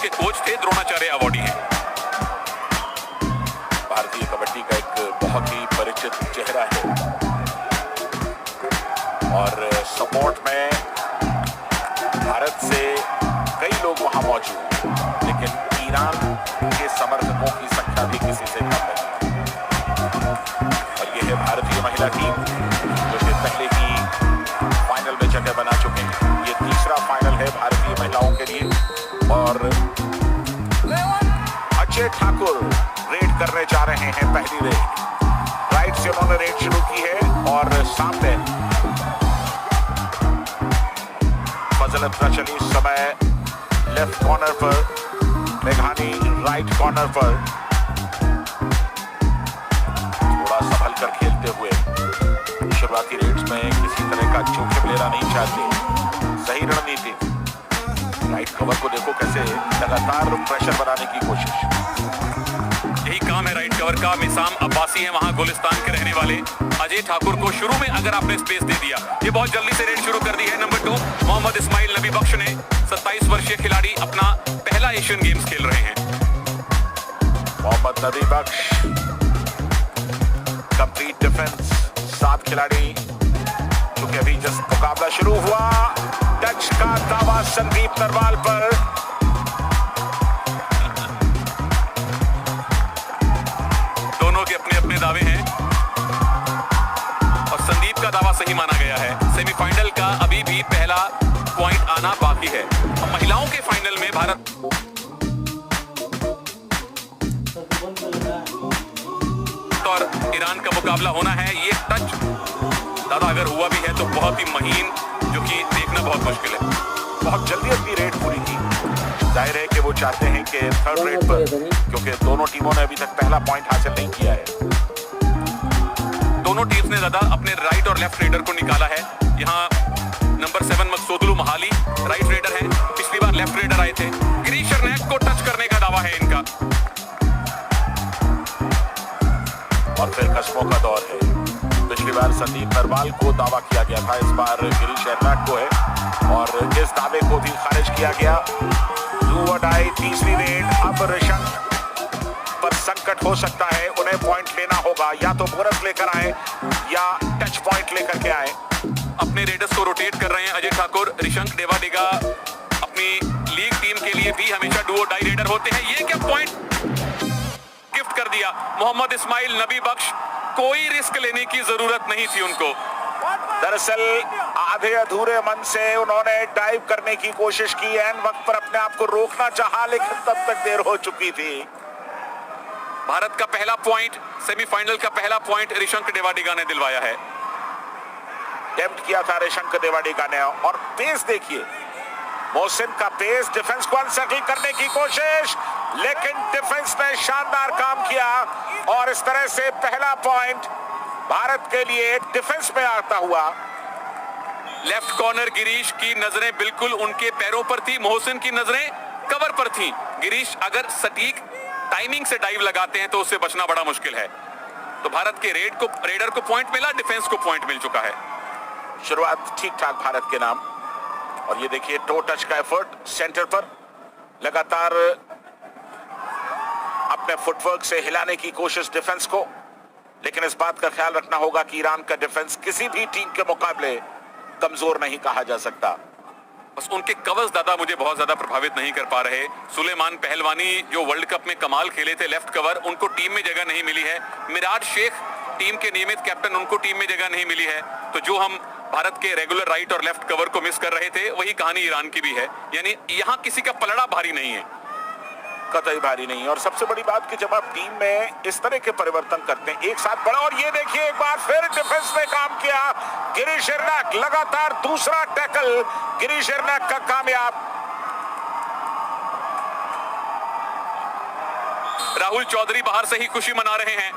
के कोच थे, द्रोणाचार्य अवॉर्डी हैं। भारतीय कबड्डी का एक बहुत ही परिचित चेहरा है और सपोर्ट में भारत से कई लोग वहां मौजूद हैं, लेकिन ईरान के समर्थकों की संख्या भी किसी से कम नहीं। और यह है भारतीय महिला टीम जो कि पहले ही फाइनल में जगह बना चुके हैं। ये तीसरा फाइनल है भारतीय महिलाओं के लिए और अजय ठाकुर रेड करने जा रहे हैं पहली रेड। राइट से उन्होंने रेड शुरू की है और सामने फजलत चली इस समय लेफ्ट कॉर्नर पर, मेघानी राइट कॉर्नर पर थोड़ा संभल कर खेलते हुए शुरुआती रेड्स में किसी तरह का जोखिम लेना नहीं चाहते। सही रणनीति। राइट कवर को देखो कैसे लगातार प्रेशर बनाने की कोशिश। यही काम है राइट कवर का। मिसाम अब्बासी है वहां गुलिस्तान के रहने वाले। अजय ठाकुर को शुरू में अगर आपने स्पेस दे दिया, ये बहुत जल्दी से रेड शुरू कर दी है। नंबर 2 मोहम्मद इस्माइल नबी बख्श ने, 27 वर्षीय खिलाड़ी, अपना पहला एशियन गेम्स खेल रहे हैं। मोहम्मद नबी बख्श कंप्लीट डिफेंस, 7 खिलाड़ी, क्योंकि अभी जस्ट मुकाबला शुरू हुआ। टच का दावा संदीप नरवाल पर। दोनों के अपने अपने दावे हैं और संदीप का दावा सही माना गया है। सेमीफाइनल का अभी भी पहला पॉइंट आना बाकी है। महिलाओं के फाइनल में भारत और ईरान का मुकाबला होना है। ये टच दादा अगर हुआ भी है तो बहुत ही महीन, जो कि देखना बहुत मुश्किल है। बहुत जल्दी अपनी रेड पूरी की। जाहिर है कि वो चाहते हैं कि थर्ड रेड पर, क्योंकि दोनों टीमों ने अभी तक पहला पॉइंट हासिल नहीं किया है। दोनों टीम्स ने दादा अपने राइट और लेफ्ट रेडर को निकाला है। यहाँ नंबर 7 मकसूदुल महाली राइट रेडर है, पिछली बार लेफ्ट रेडर आए थे। गिरीश शरनैक को टच करने का दावा है इनका। और फिर कस्मों का दौर है। पिछली बार संदीप नरवाल को दावा किया गया था, इस बार गिरीश शरनैक को है और इस दावे को भी खारिज किया गया। डू और डाई तीसरी रेड। अब ऋषंक पर संकट हो सकता है, उन्हें पॉइंट लेना होगा। या तो बोनस लेकर आए या टच पॉइंट लेकर के आए। अपने रेडर्स को रोटेट कर रहे हैं अजय ठाकुर। ऋषंक देवाडिगा अपनी लीग टीम के लिए भी हमेशा डू और डाई रेडर होते हैं। ये क्या पॉइंट गिफ्ट कर दिया मोहम्मद इस्माइल नबी बख्श। कोई रिस्क लेने की जरूरत नहीं थी उनको। दरअसल आधे अधूरे मन से उन्होंने डाइव करने की कोशिश की, एन वक्त पर अपने आप को रोकना चाहा, लेकिन तब तक देर हो चुकी थी। भारत का पहला पॉइंट, सेमीफाइनल का पहला पॉइंट ऋषंक देवाडिगा ने दिलवाया है। अटेम्प्ट किया था ऋषंक देवाडिगा ने और पेस देखिए, मोहसिन का पेस। डिफेंस को अनसर्कल करने की कोशिश, लेकिन डिफेंस ने शानदार काम किया और इस तरह से पहला पॉइंट भारत के लिए डिफेंस में आता हुआ। लेफ्ट कॉर्नर गिरीश की नजरें बिल्कुल उनके पैरों पर थी, मोहसिन की नजरें कवर पर थी। गिरीश अगर सटीक टाइमिंग से डाइव लगाते हैं तो उससे बचना बड़ा मुश्किल है। तो भारत के रेडर को पॉइंट मिला, डिफेंस को पॉइंट मिल चुका है। शुरुआत ठीक ठाक भारत के नाम। और ये देखिए टो टच का एफर्ट सेंटर पर, लगातार अपने फुटवर्क से हिलाने की कोशिश डिफेंस को। लेकिन इस बात का ख्याल रखना होगा कि ईरान का डिफेंस किसी भी टीम के मुकाबले कमजोर नहीं कहा जा सकता। बस उनके कवर्स दादा मुझे बहुत ज्यादा प्रभावित नहीं कर पा रहे। सुलेमान पहलवानी जो वर्ल्ड कप में कमाल खेले थे लेफ्ट कवर, उनको टीम में जगह नहीं मिली है। मिराज शेख टीम के नियमित कैप्टन, उनको टीम में जगह नहीं मिली है। तो जो हम भारत के रेगुलर राइट और लेफ्ट कवर को मिस कर रहे थे, वही कहानी ईरान की भी है। यानी यहाँ किसी का पलड़ा भारी नहीं है, कतई भारी नहीं। और सबसे बड़ी बात कि जब आप टीम में इस तरह के परिवर्तन करते हैं एक साथ बड़ा। और ये देखिए एक बार फिर डिफेंस ने काम किया। गिरीश शरनैक लगातार दूसरा टैकल गिरीश शरनैक का कामयाब। राहुल चौधरी बाहर से ही खुशी मना रहे हैं।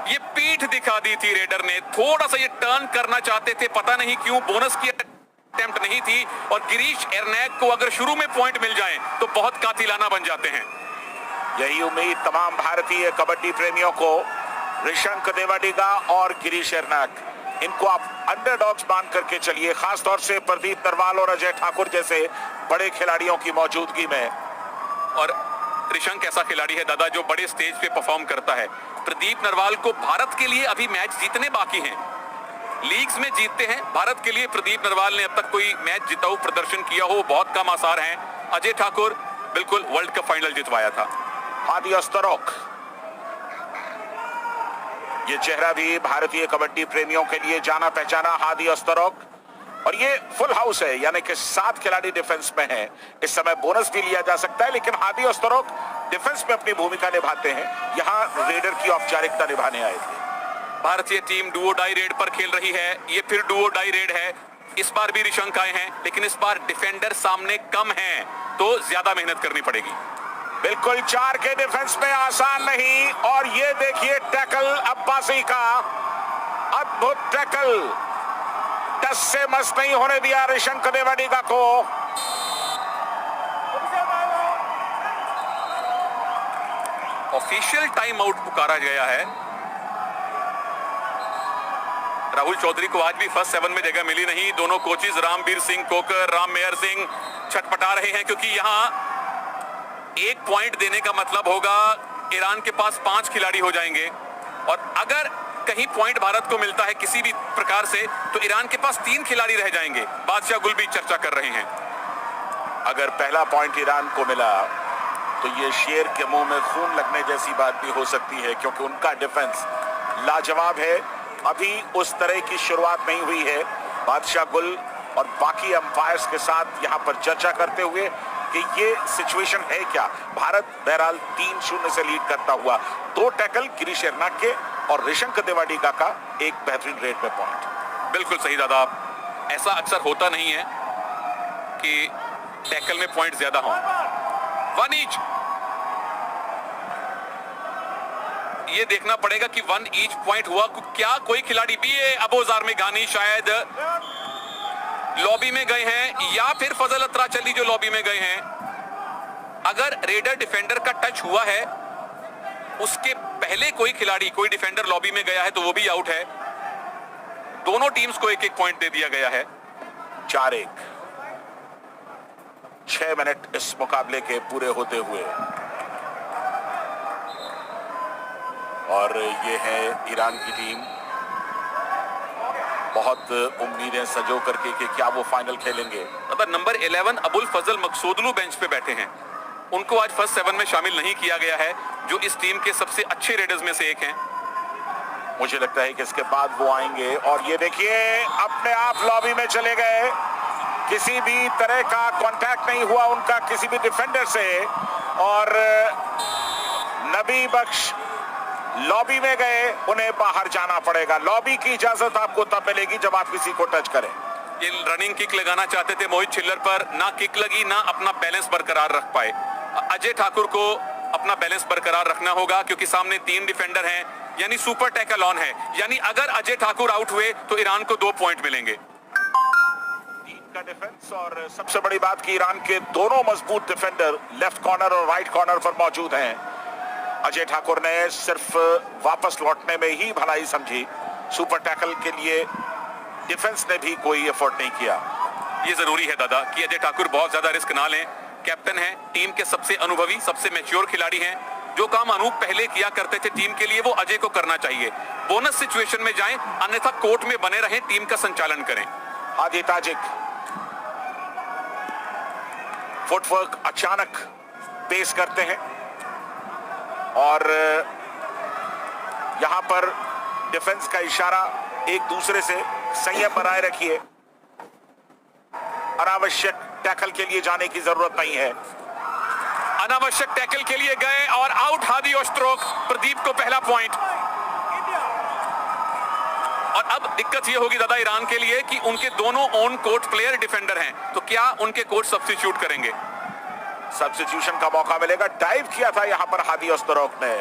ये पीठ दिखा दी थी रेडर ने, थोड़ा सा ये टर्न करना चाहते थे, पता नहीं क्यों बोनस की अटेम्प्ट नहीं थी। और गिरीश एरनैक को अगर शुरू में पॉइंट मिल जाए तो बहुत कातिलाना बन जाते हैं। यही उम्मीद तमाम भारतीय कबड्डी प्रेमियों को। ऋषंक देवाडिगा और गिरीश एरनैक, इनको आप अंडरडॉग्स मान करके चलिए, खासतौर से प्रदीप नरवाल और अजय ठाकुर जैसे बड़े खिलाड़ियों की मौजूदगी में। और त्रिशंक ऐसा खिलाड़ी है दादा जो बड़े स्टेज पे परफॉर्म करता है। प्रदीप नरवाल को भारत के लिए अभी मैच जीतने बाकी हैं, लीग्स में जीतते हैं। भारत के लिए प्रदीप नरवाल ने अब तक कोई मैच जिताऊ प्रदर्शन किया हो बहुत कम आसार हैं। अजय ठाकुर बिल्कुल वर्ल्ड कप फाइनल जितवाया था। हादी अस्तरक, ये चेहरा भी भारतीय कबड्डी प्रेमियों के लिए जाना पहचाना हादी अस्तरक, और ये फुल हाउस है, यानी कि 7 खिलाड़ी डिफेंस में हैं। इस समय बोनस भी लिया जा सकता है, लेकिन हादी अस्तरक डिफेंस में अपनी भूमिका निभाते हैं। यहां रेडर की औपचारिकता निभाने आए थे। भारतीय टीम डुओ डाई रेड पर खेल रही है। ये फिर डुओ डाई रेड है। इस बार भी त्रिशंक आए हैं, लेकिन इस बार डिफेंडर सामने कम हैं, तो ज्यादा मेहनत करनी पड़ेगी। बिल्कुल 4 के डिफेंस में आसान नहीं। और ये देखिए टैकल अब्बासी का, अद्भुत टैकल, टस से मस नहीं होने दिया त्रिशंक देवाडिगा को। ऑफिशियल टाइम आउट पुकारा गया है। राहुल चौधरी को आज भी फर्स्ट 7 में जगह मिली नहीं। दोनों कोचेज रामवीर सिंह कोकर, राम मेहर सिंह छटपटा रहे हैं, क्योंकि यहां 1 पॉइंट देने का मतलब होगा ईरान के पास 5 खिलाड़ी हो जाएंगे, और अगर कहीं पॉइंट भारत को मिलता है किसी भी प्रकार से, तो ईरान के पास 3 खिलाड़ी रह जाएंगे। बादशाह गुल भी चर्चा कर रहे हैं। अगर पहला पॉइंट ईरान को मिला तो ये शेर के मुंह में खून लगने जैसी बात भी हो सकती है, क्योंकि उनका डिफेंस लाजवाब है। अभी उस तरह की शुरुआत नहीं हुई है। बादशाह गुल और बाकी अंपायर्स के साथ यहां पर चर्चा करते हुए कि ये सिचुएशन है क्या। भारत बहरहाल 3-0 से लीड करता हुआ। 2 टैकल गिरीश एर्नाक के और त्रिशंक देवाडिगा का एक बेहतरीन रेट में पॉइंट। बिल्कुल सही दादा, ऐसा अक्सर होता नहीं है कि टैकल में पॉइंट ज्यादा हों। 1 ईच, ये देखना पड़ेगा कि 1 ईच पॉइंट हुआ क्या। कोई खिलाड़ी भी है, अबोजार में गानी शायद लॉबी में गए हैं, या फिर फजल अतराचली जो लॉबी में गए हैं। अगर रेडर डिफेंडर का टच हुआ है, उसके पहले कोई खिलाड़ी, कोई डिफेंडर लॉबी में गया है, तो वो भी आउट है। दोनों टीम्स को 1-1 पॉइंट दे दिया गया है। 4-1, 6 मिनट इस मुकाबले के पूरे होते हुए, और ये है ईरान की टीम। बहुत उम्मीदें सजो करके कि क्या वो फाइनल खेलेंगे। नंबर 11 अबुल फजल मकसूदलू बेंच पे बैठे हैं। उनको आज फर्स्ट 7 में शामिल नहीं किया गया है, जो इस टीम के सबसे अच्छे रेडर्स में से एक हैं। मुझे लगता है कि इसके बाद वो आएंगे, और ये देखिए अपने आप लॉबी में चले गए। किसी भी तरह का कांटेक्ट नहीं हुआ उनका किसी भी डिफेंडर से, और नबी बख्श लॉबी में गए। उन्हें बाहर जाना पड़ेगा। लॉबी की इजाजत आपको तब मिलेगी जब आप किसी को टच करें। ये रनिंग किक लगाना चाहते थे मोहित छिल्लर पर, ना किक लगी, ना अपना बैलेंस बरकरार रख पाए। अजय ठाकुर को अपना बैलेंस बरकरार रखना होगा, क्योंकि सामने 3 डिफेंडर हैं, यानी सुपर टैकल ऑन है। यानी अगर अजय ठाकुर आउट हुए तो ईरान को 2 पॉइंट मिलेंगे। 3 का डिफेंस, और सबसे बड़ी बात कि ईरान के दोनों मजबूत डिफेंडर लेफ्ट कॉर्नर और राइट कॉर्नर पर मौजूद हैं। अजय ठाकुर ने सिर्फ वापस लौटने में ही भलाई समझी। सुपर टैकल के लिए डिफेंस ने भी कोई एफर्ट नहीं किया। ये जरूरी है दादा कि अजय ठाकुर बहुत ज्यादा रिस्क ना लें। कैप्टन हैं, टीम के सबसे अनुभवी, सबसे मैच्योर खिलाड़ी हैं। जो काम अनूप पहले किया करते थे टीम के लिए, वो अजय को करना चाहिए। बोनस सिचुएशन में जाएं, अन्यथा कोर्ट में बने रहें, टीम का संचालन करें। आदि ताजिक फुटवर्क अचानक पेश करते हैं, और यहां पर डिफेंस का इशारा एक दूसरे से संयम बनाए रखिए। अनावश्यक टैकल के लिए जाने की जरूरत नहीं है। अनावश्यक टैकल के लिए गए और आउट हादी अस्तरक। प्रदीप को पहला पॉइंट। और अब दिक्कत यह होगी दादा ईरान के लिए कि उनके दोनों ऑन कोर्ट प्लेयर डिफेंडर हैं, तो क्या उनके कोच सब्स्टिट्यूट करेंगे? सब्स्टिट्यूशन का मौका मिलेगा। डाइव किया था यहां पर हादी अस्तरक ने,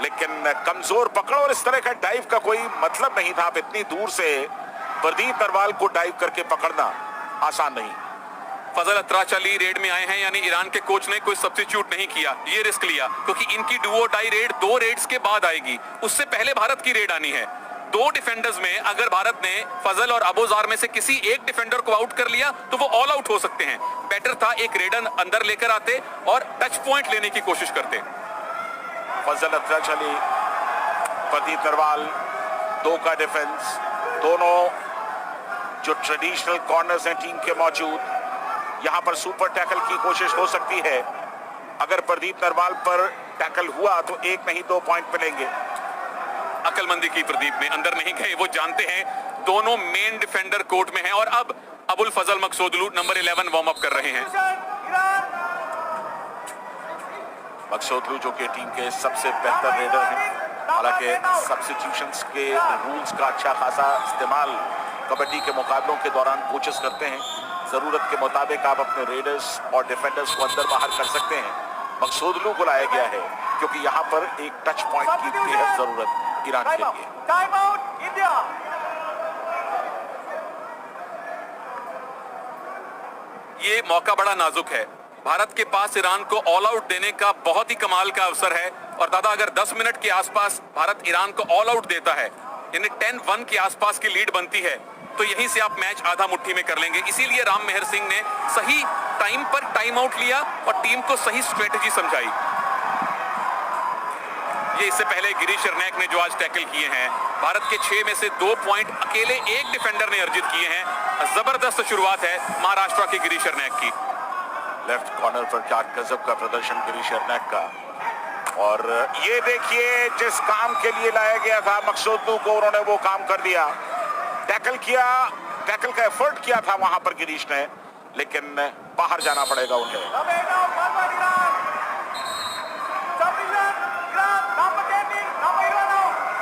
लेकिन कमजोर पकड़, और इस तरह का डाइव का कोई मतलब नहीं था। आप इतनी दूर से प्रदीप नरवाल को डाइव करके पकड़ना आसान नहीं। फजल अतराचली रेड में आए हैं, यानी ईरान के कोच ने कोई सब्स्टिट्यूट नहीं किया, ये रिस्क लिया, क्योंकि इनकी डुओ डाई रेड 2 रेड्स के बाद आएगी। उससे पहले भारत की रेड आनी है। दो डिफेंडर्स में अगर भारत ने फजल और अबूजार में से किसी एक डिफेंडर को आउट कर लिया तो वो ऑल आउट हो सकते हैं। बेटर था एक रेडर अंदर लेकर आते और टच पॉइंट लेने की कोशिश करते। फजल अतरज अली, प्रदीप नरवाल, दो का डिफेंस, दोनों जो ट्रेडिशनल कॉर्नर्स हैं टीम के मौजूद। यहां पर सुपर टैकल की कोशिश हो सकती है। अगर प्रदीप नरवाल पर टैकल हुआ तो एक नहीं 2 पॉइंट मिलेंगे। अकलमंदी की प्रदीप में अंदर नहीं गए, वो जानते हैं दोनों मेन डिफेंडर कोर्ट में हैं और अब अबुल फजल मकसूदलू नंबर 11 वार्म अप कर रहे हैं। मकसूदलू जो कि टीम के सबसे बेहतर रेडर हैं, हालांकि सब्स्टिट्यूशंस के रूल्स का अच्छा खासा इस्तेमाल कबड्डी के मुकाबलों के दौरान कोचेस करते हैं। जरूरत के मुताबिक आप अपने रेडर्स और डिफेंडर्स को अंदर बाहर कर सकते हैं। मकसूदलू को लाया गया है क्योंकि यहाँ पर एक टच पॉइंट की बेहद जरूरत ईरान के लिए। Time out India. ये मौका बड़ा नाजुक है। भारत के पास ईरान को ऑल आउट देने का बहुत ही कमाल का अवसर है और दादा अगर 10 मिनट के आसपास भारत ईरान को ऑल आउट देता है, यानी 10-1 के आसपास की लीड बनती है, तो यहीं से आप मैच आधा मुट्ठी में कर लेंगे। इसीलिए राम मेहर सिंह ने सही टाइम पर टाइम आउट लिया और टीम को सही स्ट्रेटेजी समझाई। ये इससे पहले गिरीश शरनैक ने जो आज टैकल किए हैं, भारत के 6 में से 2 पॉइंट अकेले एक डिफेंडर ने अर्जित किए हैं। जबरदस्त शुरुआत है महाराष्ट्र के गिरीश शरनैक की। लेफ्ट कॉर्नर पर क्या गजब का प्रदर्शन गिरीश शरनैक का। और ये देखिए जिस काम के लिए लाया गया था मकसूदलू को, उन्होंने वो काम कर दिया। टैकल किया, टैकल का एफर्ट किया था वहां पर गिरीश ने, लेकिन बाहर जाना पड़ेगा उन्हें।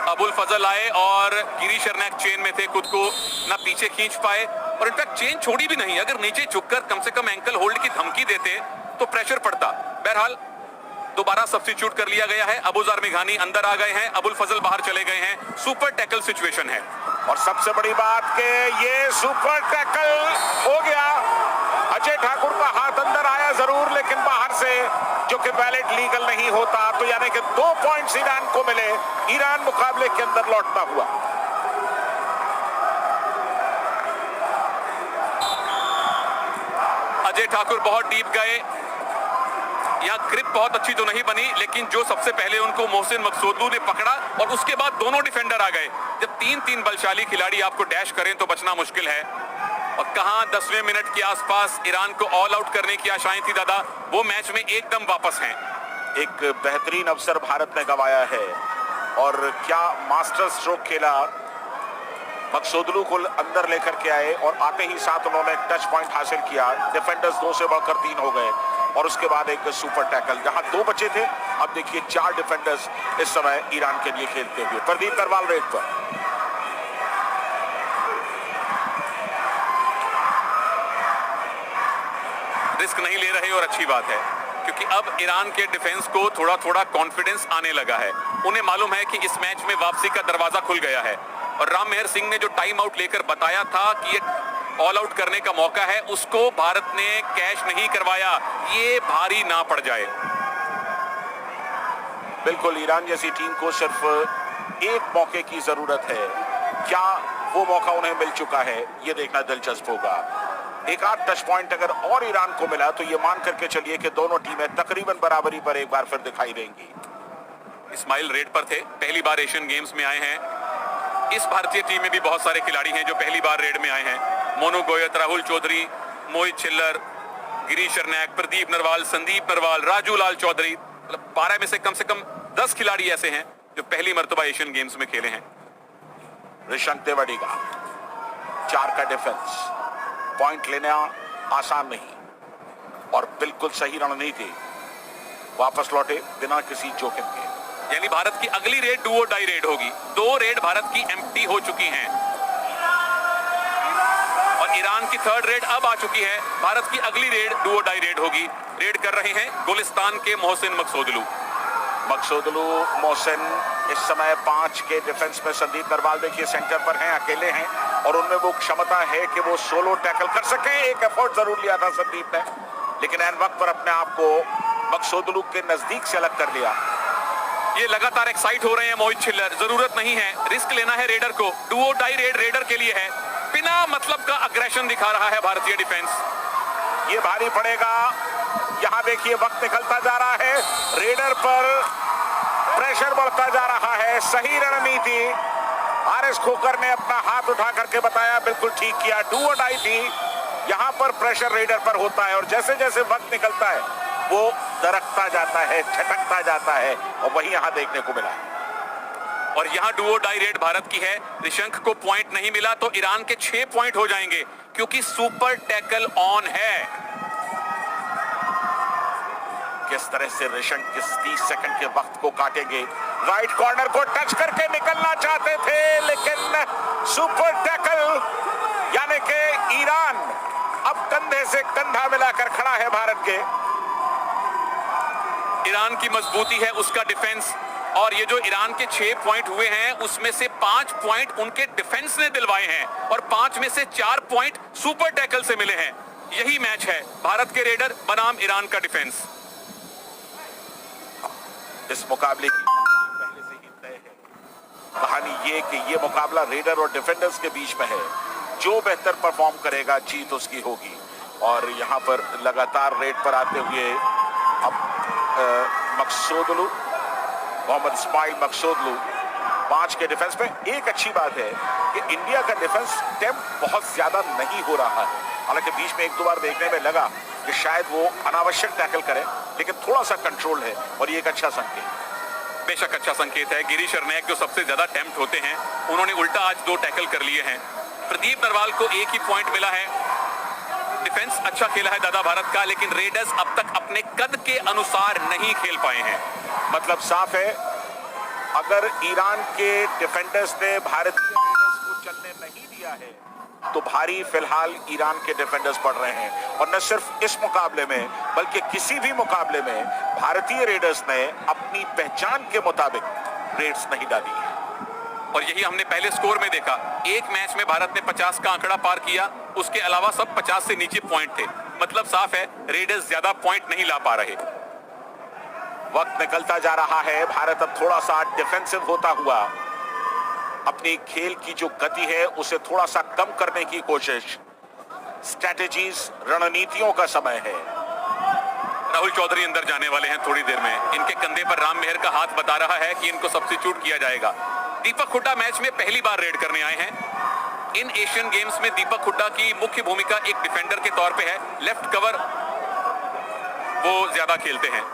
अबुल फजल आए और गिरीश शरनैक चेन में थे, खुद को ना पीछे खींच पाए और इनफैक्ट चेन छोड़ी भी नहीं। अगर नीचे झुककर कम से कम एंकल होल्ड की धमकी देते तो प्रेशर पड़ता। बहरहाल दोबारा सब्स्टिट्यूट कर लिया गया है। अबूजार मेघानी अंदर आ गए हैं, अबुल फजल बाहर चले गए हैं। सुपर टैकल सिचुएशन है और सबसे बड़ी बात कि ये सुपर टैकल हो गया। अजय ठाकुर का हाथ अंदर आया जरूर, लेकिन बाहर से जो कि वैलिड लीगल नहीं होता, तो यानी कि 2 पॉइंट्स ईरान को मिले। ईरान मुकाबले के अंदर लौटता हुआ। अजय ठाकुर बहुत डीप गए, यहाँ ग्रिप बहुत अच्छी तो नहीं बनी, लेकिन जो सबसे पहले उनको मोहसिन मकसूदलू ने पकड़ा और उसके बाद दोनों डिफेंडर आ गए। जब 3-3 बलशाली खिलाड़ी आपको डैश करें तो बचना मुश्किल है। और कहां 10वें मिनट के आसपास ईरान को ऑल आउट करने की आशाएं थी दादा, वो मैच में एकदम वापस हैं। एक बेहतरीन अवसर भारत ने गंवाया है और क्या मास्टर स्ट्रोक खेला। मकसूदलू को अंदर लेकर के आए और आते ही साथ उन्होंने एक टच पॉइंट हासिल किया। डिफेंडर्स 2 से बढ़कर 3 हो गए और उसके बाद एक सुपर टैकल। जहां 2 बचे थे, अब देखिए 4 डिफेंडर्स इस समय ईरान के लिए खेलते हुए। प्रदीप नरवाल रेड पर, रिस्क नहीं ले रहे और अच्छी बात है, क्योंकि अब ईरान के डिफेंस को थोड़ा थोड़ा कॉन्फिडेंस आने लगा है। उन्हें मालूम है कि इस मैच में वापसी का दरवाजा खुल गया है और राम मेहर सिंह ने जो टाइम आउट लेकर बताया था कि ये ऑल आउट करने का मौका है, उसको भारत ने कैश नहीं करवाया। ये भारी ना पड़ जाए। बिल्कुल ईरान जैसी टीम को सिर्फ एक मौके की जरूरत है। क्या वो मौका उन्हें मिल चुका है, ये देखना दिलचस्प होगा। एक आध टच पॉइंट अगर और ईरान को मिला तो ये मान करके चलिए कि दोनों टीमें तकरीबन बराबरी पर एक बार फिर दिखाई देंगी। इस्माइल रेड पर थे, पहली बार एशियन गेम्स में आए हैं। इस भारतीय टीम में भी बहुत सारे खिलाड़ी हैं जो पहली बार रेड में आए हैं। मोनू गोयत, राहुल चौधरी, मोहित छिल्लर, गिरीश शरनैक, प्रदीप नरवाल, संदीप नरवाल, राजू लाल चौधरी, मतलब 12 में से कम 10 खिलाड़ी ऐसे हैं जो पहली मर्तबा एशियन गेम्स में खेले हैं। ऋषंक तेवड़ीगा 4 का डिफेंस, पॉइंट लेना आसान नहीं और बिल्कुल सही रणनीति। वापस लौटे बिना किसी जोखिम के। यानी भारत की अगली रेड डू और डाई रेड होगी। 2 रेड भारत की एम्प्टी हो चुकी हैं और ईरान की 3rd रेड अब आ चुकी है। भारत की अगली रेड डू और डाई रेड होगी। रेड कर रहे हैं गुलिस्तान के मोहसिन मकसूदलू। मोहसिन इस समय 5 के डिफेंस में। संदीप नरवाल देखिए सेंटर पर हैं, अकेले हैं और उनमें वो क्षमता है कि वो सोलो टैकल कर सके। एक एफर्ट जरूर लिया था संदीप ने, लेकिन एन वक्त पर अपने आप को मकसूदलू के नजदीक से अलग कर लिया। ये लगातार एक्साइट हो रहे हैं मोहित छिल्लर। जरूरत नहीं है, रिस्क लेना है रेडर को। डू और डाई रेड रेडर के लिए है। बिना मतलब का अग्रेशन दिखा रहा है भारतीय डिफेंस। ये भारी पड़ेगा। यहां देखिए वक्त निकलता जा रहा है, रेडर पर प्रेशर बढ़ता जा रहा है। सही रणनीति। आरएस खोकर ने अपना हाथ उठा करके बताया, बिल्कुल ठीक किया। डू और डाई थी। यहां पर प्रेशर रेडर पर होता है और जैसे जैसे वक्त निकलता है वो दरकता जाता है, छटकता जाता है और वही यहां देखने को मिला। और यहां डू और डाई रेड भारत की है। ऋषंक को पॉइंट नहीं मिला तो ईरान के 6 पॉइंट हो जाएंगे क्योंकि सुपर टैकल ऑन है। किस तरह से ऋषंक किस 30 सेकंड के वक्त को काटेंगे। राइट कॉर्नर को टच करके निकलना चाहते थे लेकिन सुपर टैकल, यानी कि ईरान अब कंधे से कंधा मिलाकर खड़ा है भारत के। ईरान की मजबूती है उसका डिफेंस, और ये जो ईरान के 6 पॉइंट हुए हैं उसमें से 5 पॉइंट उनके डिफेंस ने दिलवाए हैं और 5 में से 4 पॉइंट सुपर टैकल से मिले हैं। यही मैच है भारत के रेडर बनाम ईरान का डिफेंस। इस मुकाबले की पहले से ही तय है। कहानी ये कि ये मुकाबला रेडर और डिफेंडर्स के बीच में है। जो बेहतर परफॉर्म करेगा जीत उसकी होगी। और यहां पर लगातार रेड पर आते हुए अब मकसूदलू, मोहम्मद इस्माइल मकसूदलू 5 के डिफेंस में। एक अच्छी बात है कि इंडिया का डिफेंस अटेम्प्ट बहुत ज्यादा नहीं हो रहा है। हालांकि बीच में 1-2 बार देखने में लगा कि शायद वो अनावश्यक टैकल करे, लेकिन थोड़ा सा कंट्रोल है और ये एक अच्छा संकेत। बेशक अच्छा संकेत है। गिरीश अर्नैक जो सबसे ज्यादा अटेम्प्ट होते हैं उन्होंने उल्टा आज 2 टैकल कर लिए हैं। प्रदीप नरवाल को 1 ही पॉइंट मिला है। डिफेंस अच्छा खेला है दादा भारत का, लेकिन रेडर्स अब तक अपने कद के अनुसार नहीं खेल पाए हैं। मतलब साफ है, अगर ईरान के डिफेंडर्स ने भारतीय रेडर्स को चलने नहीं दिया है तो भारी फिलहाल ईरान के डिफेंडर्स पड़ रहे हैं। और न सिर्फ इस मुकाबले में बल्कि किसी भी मुकाबले में भारतीय रेडर्स ने अपनी पहचान के मुताबिक रेड्स नहीं डाली है। और यही हमने पहले स्कोर में देखा। एक मैच में भारत ने 50 का आंकड़ा पार किया, उसके अलावा सब 50 से नीचे पॉइंट थे। मतलब साफ है रेडर्स ज्यादा पॉइंट नहीं ला पा रहे। वक्त निकलता जा रहा है। भारत अब थोड़ा सा डिफेंसिव होता हुआ अपनी खेल की जो गति है उसे थोड़ा सा कम करने की कोशिश। स्ट्रैटेजीज, रणनीतियों का समय है। राहुल चौधरी अंदर जाने वाले हैं थोड़ी देर में। इनके कंधे पर राम मेहर का हाथ बता रहा है कि इनको सब्स्टिट्यूट किया जाएगा। दीपक हुड्डा मैच में पहली बार रेड करने आए हैं। इन एशियन गेम्स में दीपक हुड्डा की मुख्य भूमिका एक डिफेंडर के तौर पे है। लेफ्ट कवर वो ज्यादा खेलते हैं।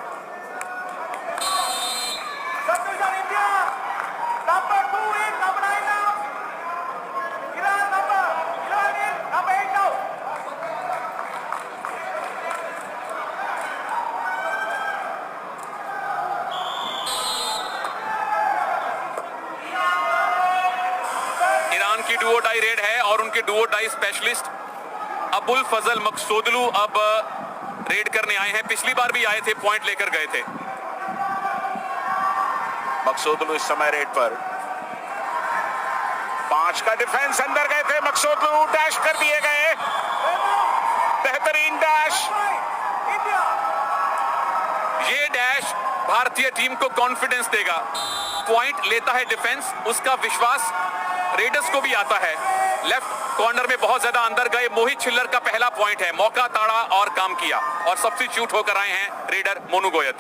की डुओ डाई रेड है और उनके डुओ डाई स्पेशलिस्ट अबुल फजल मकसूदलू अब रेड करने आए हैं। पिछली बार भी आए थे, पॉइंट लेकर गए थे। मकसूदलू इस समय रेड पर। 5 का डिफेंस, अंदर गए थे मकसूदलू, डैश कर दिए गए। बेहतरीन डैश। ये डैश भारतीय टीम को कॉन्फिडेंस देगा। पॉइंट लेता है डिफेंस, उसका विश्वास रेडर्स को भी आता है। लेफ्ट कॉर्नर में बहुत ज्यादा अंदर गए। मोहित छिल्लर का पहला पॉइंट है। मौका ताड़ा और काम किया और सब्स्टिट्यूट होकर आए हैं रेडर मोनू गोयत।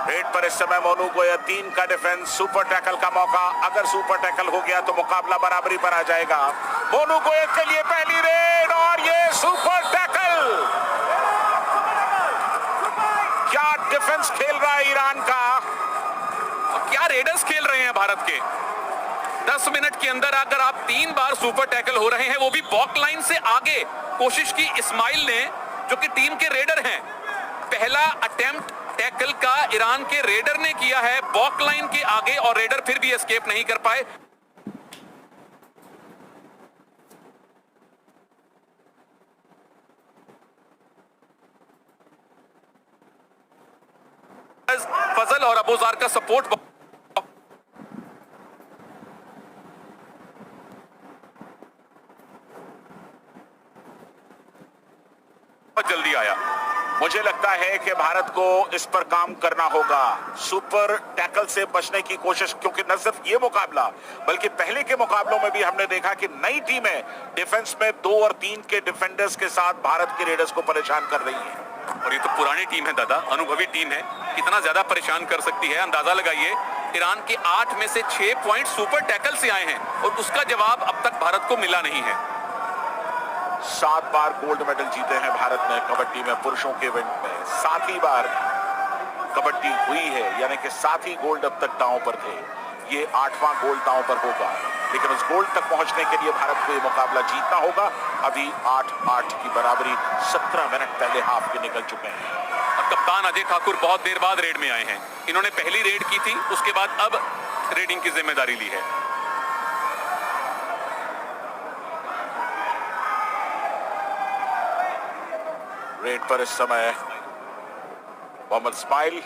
रेड पर इस समय मोनू गोयत। 3 का डिफेंस, सुपर टैकल का मौका। अगर सुपर टैकल हो गया तो मुकाबला बराबरी पर आ जाएगा। मोनू गोयत के लिए पहली रेड और ये सुपर टैकल। क्या डिफेंस खेल रहा है ईरान का, क्या रेडर्स खेल रहे हैं भारत के। 10 मिनट के अंदर अगर आप 3 बार सुपर टैकल हो रहे हैं, वो भी बॉक लाइन से आगे। कोशिश की इस्माइल ने, जो कि टीम के रेडर हैं। पहला अटेम्प्ट टैकल का ईरान के रेडर ने किया है बॉक लाइन के आगे और रेडर फिर भी एस्केप नहीं कर पाए। फजल और अबूजार का सपोर्ट जल्दी आया। मुझे लगता है कि भारत को इस पर काम करना होगा। सुपर टैकल से बचने की कोशिश, क्योंकि न सिर्फ ये मुकाबला बल्कि पहले के मुकाबलों में भी हमने देखा कि नई टीमें डिफेंस में 2 और 3 के डिफेंडर्स के साथ भारत के रेडर्स को परेशान कर रही हैं। और ये तो पुरानी टीम है दादा, अनुभवी टीम है, कितना ज्यादा परेशान कर सकती है अंदाजा लगाइए। ईरान के 8 में से 6 पॉइंट सुपर टैकल से आए हैं और उसका जवाब अब तक भारत को मिला नहीं है। 7 बार गोल्ड मेडल जीते हैं भारत ने कबड्डी में, पुरुषों के इवेंट में 7 ही बार कबड्डी हुई है, यानी कि 7 ही गोल्ड अब तक दांव पर थे। ये 8वां गोल्ड दांव पर होगा, लेकिन उस गोल्ड तक पहुंचने के लिए भारत को ये मुकाबला जीतना होगा। अभी 8-8 की बराबरी 17 मिनट पहले हाफ के निकल चुके हैं। और कप्तान अजय ठाकुर बहुत देर बाद रेड में आए हैं। इन्होंने पहली रेड की थी, उसके बाद अब रेडिंग की जिम्मेदारी ली है। रेड पर इस समय मोहम्मद इस्माइल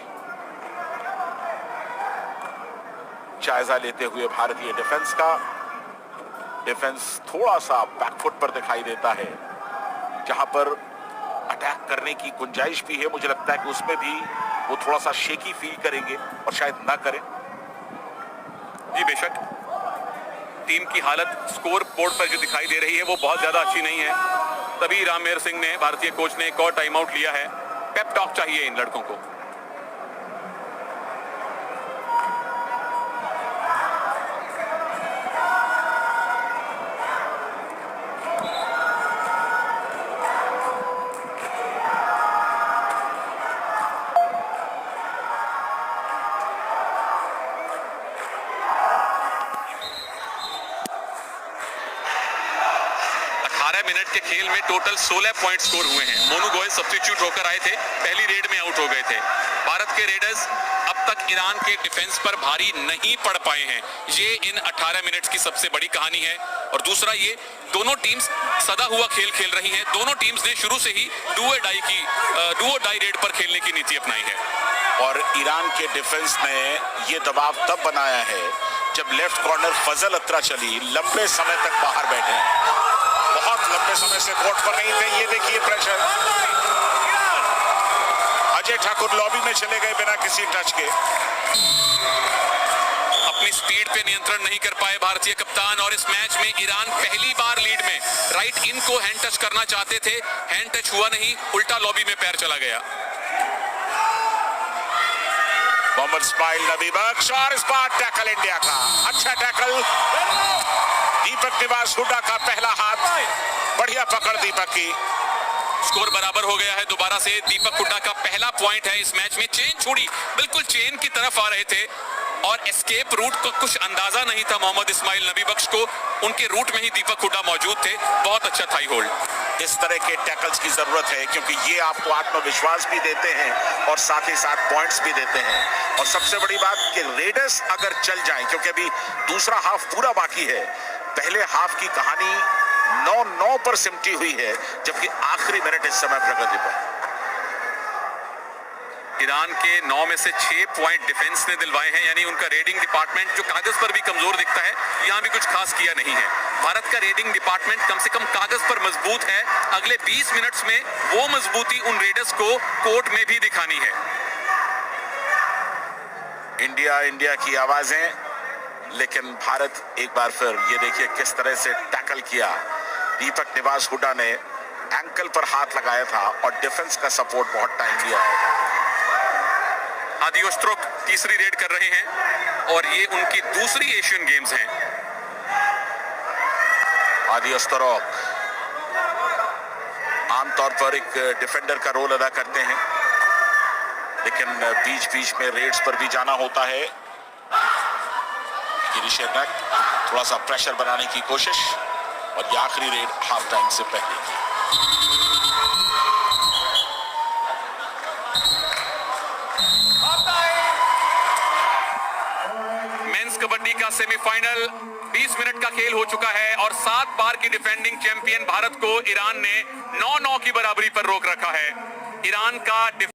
जायजा लेते हुए भारतीय डिफेंस का। डिफेंस थोड़ा सा बैकफुट पर दिखाई देता है, जहां पर अटैक करने की गुंजाइश भी है। मुझे लगता है कि उसमें भी वो थोड़ा सा शेकी फील करेंगे और शायद ना करें। जी बेशक, टीम की हालत स्कोर बोर्ड पर जो दिखाई दे रही है वो बहुत ज्यादा अच्छी नहीं है। तभी रामवीर सिंह ने, भारतीय कोच ने, एक और टाइम आउट लिया है। पेप टॉक चाहिए इन लड़कों को। मिनट के खेल में टोटल 16 पॉइंट स्कोर हुए हैं। मोनू गोयल सब्स्टिट्यूट होकर आए थे, पहली रेड में आउट हो गए थे। भारत के रेडर्स अब तक ईरान के डिफेंस पर भारी नहीं पड़ पाए हैं। ये इन 18 मिनट्स की सबसे बड़ी कहानी है। और दूसरा ये, दोनों टीम्स सदा हुआ खेल खेल रही हैं। दोनों टीम्स ने शुरू से ही डू और डाई रेड पर खेलने की नीति अपनाई है। और ईरान के डिफेंस ने ये दबाव तब बनाया है जब लेफ्ट कॉर्नर फजल अत्रा चली लंबे समय तक बाहर बैठे हैं, बहुत लंबे समय से कोर्ट पर नहीं थे। ये देखिए प्रेशर, अजय ठाकुर लॉबी में चले गए बिना किसी टच के। अपनी स्पीड पे नियंत्रण नहीं कर पाए भारतीय कप्तान। और इस मैच में ईरान पहली बार लीड में राइट इन को हैंड टच करना चाहते थे, हैंड टच हुआ नहीं, उल्टा लॉबी में पैर चला गया। मोहम्मद इस्माइल, नबी बख्श, और इस बार टैकल इंडिया का अच्छा टैकल। दीपक निवास हुड्डा का पहला हाथ, बढ़िया पकड़ दीपक की। स्कोर बराबर हो गया है दोबारा से। दीपक हुड्डा का पहला पॉइंट है इस मैच में। चेन छोड़ी, बिल्कुल चेन की तरफ आ रहे थे और एस्केप रूट का कुछ अंदाजा नहीं था मोहम्मद इस्माइल नबी बख्श को। उनके रूट में ही दीपक हुड्डा मौजूद थे। बहुत अच्छा थाई होल्ड। इस तरह के टैकल्स की जरूरत है, क्योंकि ये आपको आत्मविश्वास भी देते हैं और साथ ही साथ पॉइंट्स भी देते हैं। और सबसे बड़ी बात कि रेडर्स अगर चल जाएं, क्योंकि अभी दूसरा हाफ पूरा बाकी है, पहले हाफ की कहानी 9-9 पर सिमटी हुई है, जबकि आखिरी मिनट इस समय प्रगति पर। ईरान के 9 में से 6 पॉइंट डिफेंस ने दिलवाए हैं, यानी उनका रेडिंग डिपार्टमेंट जो कागज पर भी कमजोर दिखता है, यहां भी कुछ खास किया नहीं है। भारत का रेडिंग डिपार्टमेंट कम से कम कागज पर मजबूत है। अगले 20 मिनट्स में वो मजबूती उन रेडर्स को कोर्ट में भी दिखानी है। इंडिया इंडिया की आवाजें, लेकिन भारत एक बार फिर ये देखिए किस तरह से टैकल किया। दीपक निवास हुड्डा ने एंकल पर हाथ लगाया था और डिफेंस का सपोर्ट बहुत टाइम दिया है। आदि ओस्ट्रोक तीसरी रेड कर रहे हैं और ये उनकी दूसरी एशियन गेम्स हैं। आदि ओस्ट्रोक आमतौर पर एक डिफेंडर का रोल अदा करते हैं, लेकिन बीच बीच में रेड्स पर भी जाना होता है। थोड़ा सा प्रेशर बनाने की कोशिश, और ये आखिरी रेड हाफ टाइम से पहले की। मेंस कबड्डी का सेमीफाइनल 20 मिनट का खेल हो चुका है और 7 बार की डिफेंडिंग चैंपियन भारत को ईरान ने 9-9 की बराबरी पर रोक रखा है। ईरान का